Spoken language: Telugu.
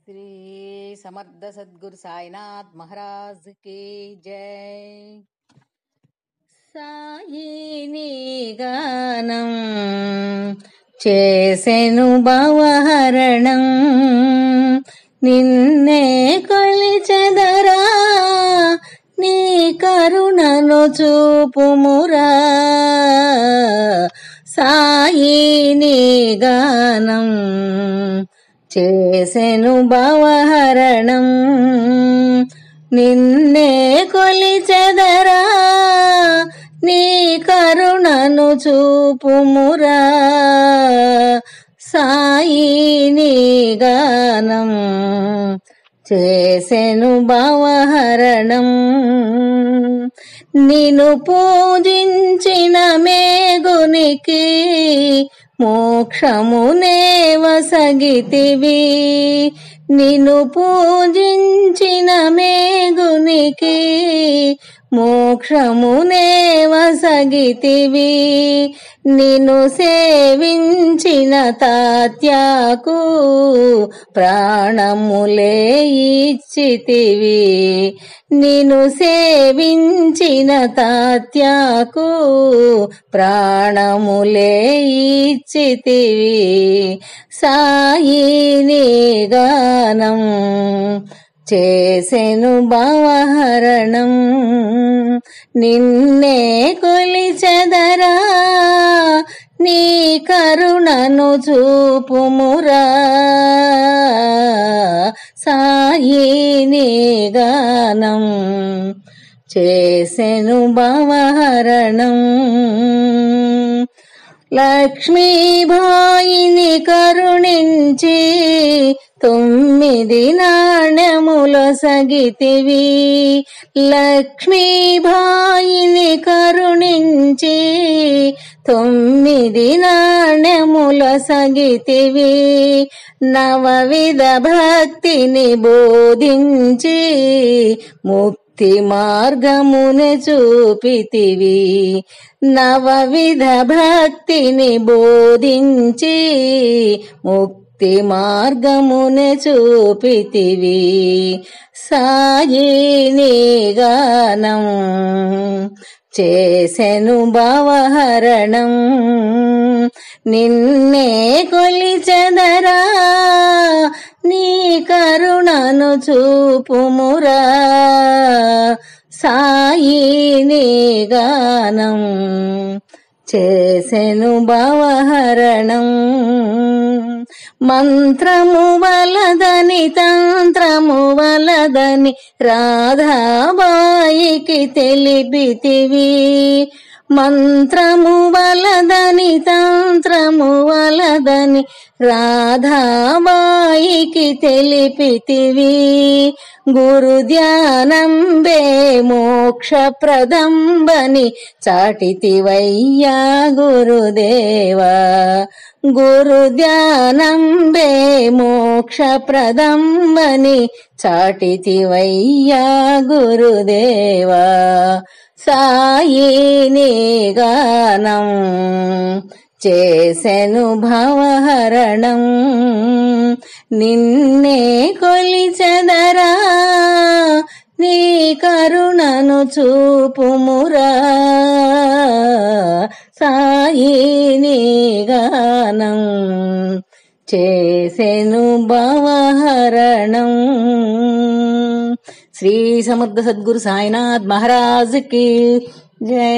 श्री समर्थ सद्गुरु साईनाथ महाराज की जय। సాయిని గానం చేసెను భవహరణం, నిన్నే కొలిచెదరా నీ కరుణను చూపుమురా. సాయిని గానం చేసెను భవహరణం, నిన్నే కొలిచెదరా నీ కరుణను చూపుమురా. సాయిని గానం చేసెను భవహరణం, నిన్ను పూజించిన మేగునికి మోక్షమునే వసగితివి. నిన్ను పూజించిన మేగునికి మోక్షమునే వసగితివి. నిన్ను సేవించిన తాత్యాకు ప్రాణములే ఇచ్చితివి. నిన్ను సేవించిన తాత్యాకు ప్రాణములే ఇచ్చితివి. సాయిని గానం చేసెను భవహరణం, నిన్నే కొలిచెదరా నీ కరుణను చూపుమురా. సాయిని గానం చేసెను భవహరణం, లక్ష్మీబాయిని కరుణించి 9 నాణ్యములొసగితివి. లక్ష్మీబాయిని కరుణించి 9 నాణ్యములొసగితివి. నవవిధ భక్తిని బోధించి ముక్తి మార్గమునే చూపితివి. నవవిధ భక్తిని బోధించి ముక్తి మార్గమునే చూపితివి. సాయిని గానం చేసెను భవహరణం, నిన్నే కొలిచెదరా నీ కరుణను చూపుమురా. సాయిని గానం చేసెను భవహరణం, మంత్రము వలదని తంత్రము వలదని రాధాబాయికి తెలిపితివి. మంత్రము వలదని తంత్రము వలదని రాధాబాయికి తెలిపితివి. గురు ధ్యానంబే మోక్షప్రదంబని చాటితివయ్యా గురుదేవా. గురు ధ్యానంబే మోక్షప్రదంబని చాటితివయ్యా గురుదేవా. సాయిని గానం చేసెను భవహరణం, నిన్నే కొలిచెదరా నీ కరుణను చూపుమురా. సాయిని గానం చేసెను భవహరణం. శ్రీ సమర్థ సద్గురు సాయినాథ్ महाराज की जय।